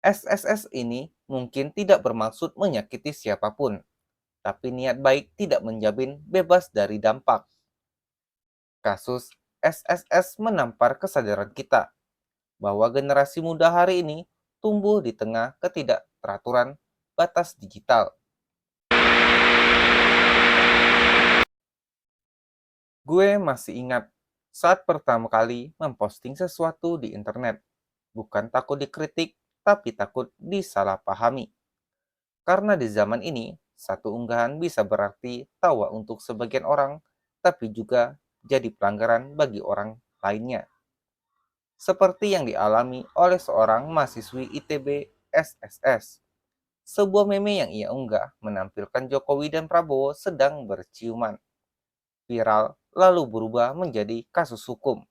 SSS ini mungkin tidak bermaksud menyakiti siapapun, tapi niat baik tidak menjamin bebas dari dampak. Kasus SSS menampar kesadaran kita bahwa generasi muda hari ini tumbuh di tengah ketidakteraturan batas digital. Gue masih ingat saat pertama kali memposting sesuatu di internet. Bukan takut dikritik, tapi takut disalahpahami. Karena di zaman ini, satu unggahan bisa berarti tawa untuk sebagian orang, tapi juga jadi pelanggaran bagi orang lainnya. Seperti yang dialami oleh seorang mahasiswi ITB SSS. Sebuah meme yang ia unggah menampilkan Jokowi dan Prabowo sedang berciuman. Viral, lalu berubah menjadi kasus hukum.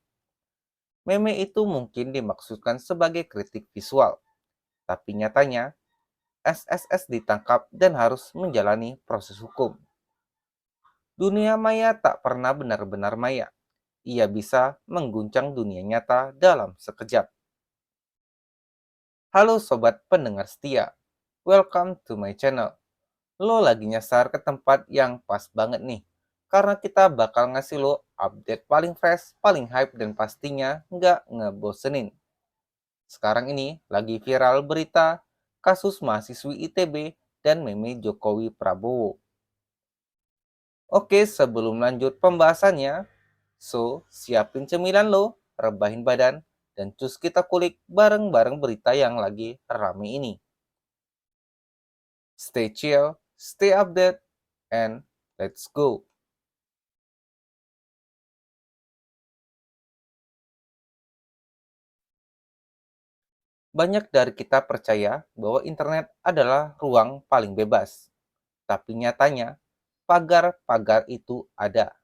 Meme itu mungkin dimaksudkan sebagai kritik visual, tapi nyatanya SSS ditangkap dan harus menjalani proses hukum. Dunia maya tak pernah benar-benar maya. Ia bisa mengguncang dunia nyata dalam sekejap. Halo sobat pendengar setia, welcome to my channel. Lo lagi nyasar ke tempat yang pas banget nih, karena kita bakal ngasih lo update paling fresh, paling hype, dan pastinya nggak ngebosenin. Sekarang ini lagi viral berita kasus mahasiswi ITB dan meme Jokowi Prabowo. Oke, sebelum lanjut pembahasannya, siapin cemilan lo, rebahin badan, dan cus kita kulik bareng-bareng berita yang lagi rame ini. Stay chill, stay update, and let's go. Banyak dari kita percaya bahwa internet adalah ruang paling bebas. Tapi nyatanya, pagar-pagar itu ada.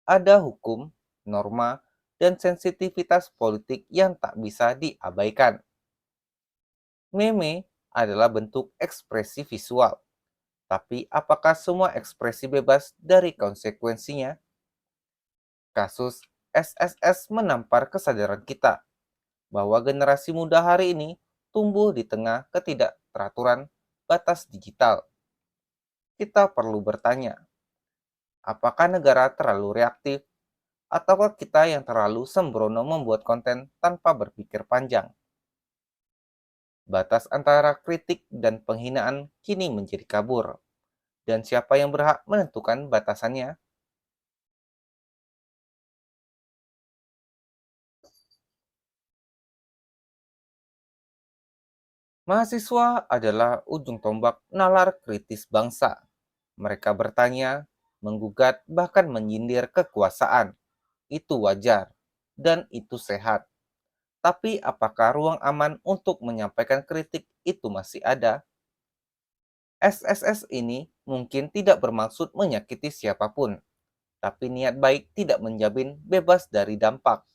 Ada hukum, norma, dan sensitivitas politik yang tak bisa diabaikan. Meme adalah bentuk ekspresi visual, tapi apakah semua ekspresi bebas dari konsekuensinya? Kasus SSS menampar kesadaran kita bahwa generasi muda hari ini tumbuh di tengah ketidakteraturan batas digital. Kita perlu bertanya, apakah negara terlalu reaktif ataukah kita yang terlalu sembrono membuat konten tanpa berpikir panjang? Batas antara kritik dan penghinaan kini menjadi kabur. Dan siapa yang berhak menentukan batasannya? Mahasiswa adalah ujung tombak nalar kritis bangsa. Mereka bertanya, menggugat, bahkan menyindir kekuasaan. Itu wajar, dan itu sehat. Tapi apakah ruang aman untuk menyampaikan kritik itu masih ada? SSS ini mungkin tidak bermaksud menyakiti siapapun, tapi niat baik tidak menjamin bebas dari dampak.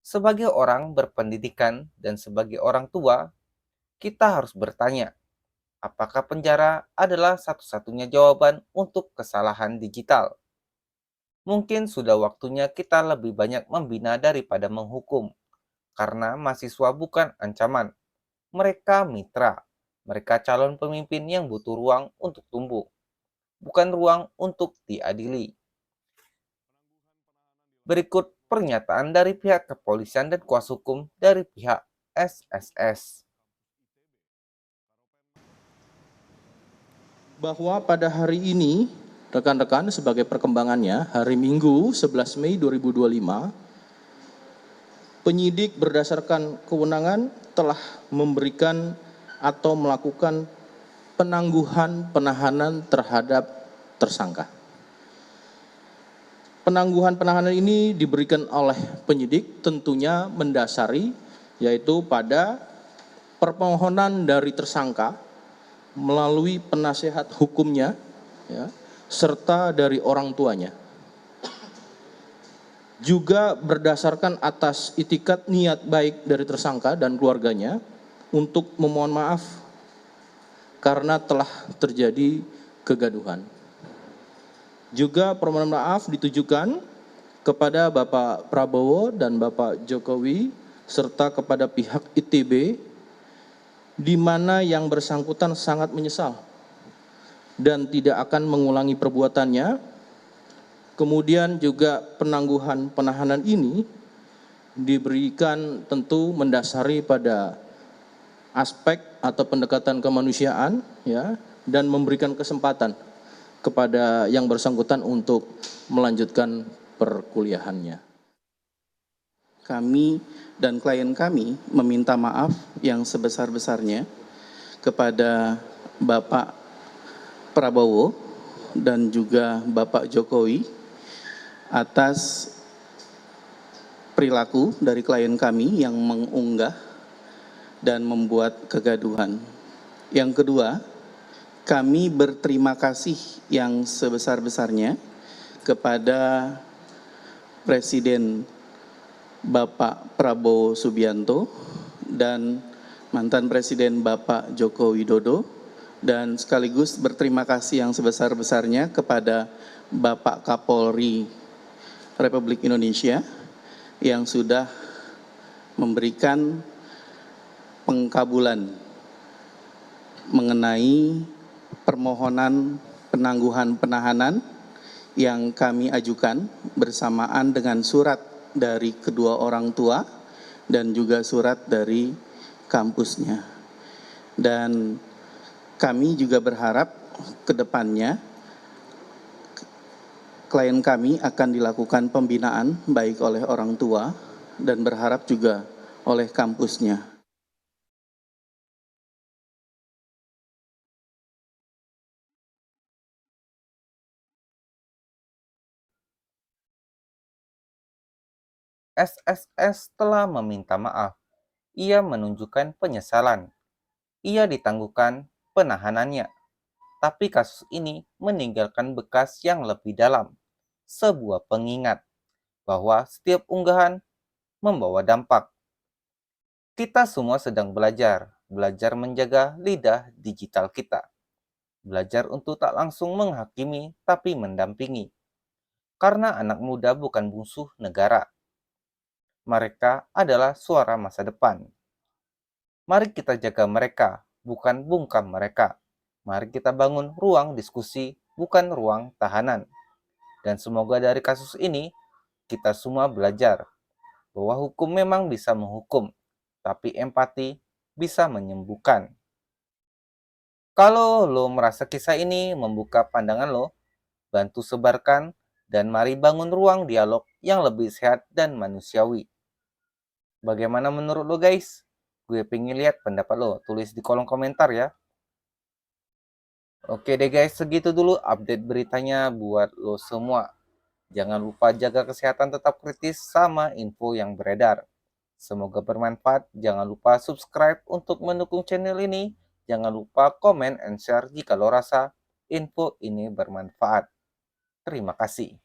Sebagai orang berpendidikan dan sebagai orang tua, kita harus bertanya, apakah penjara adalah satu-satunya jawaban untuk kesalahan digital? Mungkin sudah waktunya kita lebih banyak membina daripada menghukum, karena mahasiswa bukan ancaman, mereka mitra. Mereka calon pemimpin yang butuh ruang untuk tumbuh, bukan ruang untuk diadili. Berikut pernyataan dari pihak kepolisian dan kuasa hukum dari pihak SSS. Bahwa pada hari ini, rekan-rekan sebagai perkembangannya, hari Minggu 11 Mei 2025, penyidik berdasarkan kewenangan telah memberikan atau melakukan penangguhan penahanan terhadap tersangka. Penangguhan penahanan ini diberikan oleh penyidik tentunya mendasari yaitu pada permohonan dari tersangka melalui penasehat hukumnya ya, serta dari orang tuanya. Juga berdasarkan atas itikat niat baik dari tersangka dan keluarganya untuk memohon maaf karena telah terjadi kegaduhan. Juga permohonan maaf ditujukan kepada Bapak Prabowo dan Bapak Jokowi serta kepada pihak ITB di mana yang bersangkutan sangat menyesal dan tidak akan mengulangi perbuatannya. Kemudian juga penangguhan penahanan ini diberikan tentu mendasari pada aspek atau pendekatan kemanusiaan, ya, dan memberikan kesempatan kepada yang bersangkutan untuk melanjutkan perkuliahannya. Kami dan klien kami meminta maaf yang sebesar-besarnya kepada Bapak Prabowo dan juga Bapak Jokowi atas perilaku dari klien kami yang mengunggah dan membuat kegaduhan. Yang kedua, kami berterima kasih yang sebesar-besarnya kepada Presiden Bapak Prabowo Subianto dan mantan Presiden Bapak Joko Widodo, dan sekaligus berterima kasih yang sebesar-besarnya kepada Bapak Kapolri Republik Indonesia yang sudah memberikan pengkabulan mengenai permohonan penangguhan penahanan yang kami ajukan bersamaan dengan surat dari kedua orang tua dan juga surat dari kampusnya. Dan kami juga berharap ke depannya klien kami akan dilakukan pembinaan baik oleh orang tua dan berharap juga oleh kampusnya. SSS telah meminta maaf. Ia menunjukkan penyesalan. Ia ditangguhkan penahanannya. Tapi kasus ini meninggalkan bekas yang lebih dalam. Sebuah pengingat bahwa setiap unggahan membawa dampak. Kita semua sedang belajar menjaga lidah digital kita. Belajar untuk tak langsung menghakimi, tapi mendampingi. Karena anak muda bukan musuh negara. Mereka adalah suara masa depan. Mari kita jaga mereka, bukan bungkam mereka. Mari kita bangun ruang diskusi, bukan ruang tahanan. Dan semoga dari kasus ini, kita semua belajar bahwa hukum memang bisa menghukum, tapi empati bisa menyembuhkan. Kalau lo merasa kisah ini membuka pandangan lo, bantu sebarkan, dan mari bangun ruang dialog yang lebih sehat dan manusiawi. Bagaimana menurut lo guys? Gue pengen lihat pendapat lo, tulis di kolom komentar ya. Oke deh guys, segitu dulu update beritanya buat lo semua. Jangan lupa jaga kesehatan, tetap kritis sama info yang beredar. Semoga bermanfaat. Jangan lupa subscribe untuk mendukung channel ini. Jangan lupa komen and share jika lo rasa info ini bermanfaat. Terima kasih.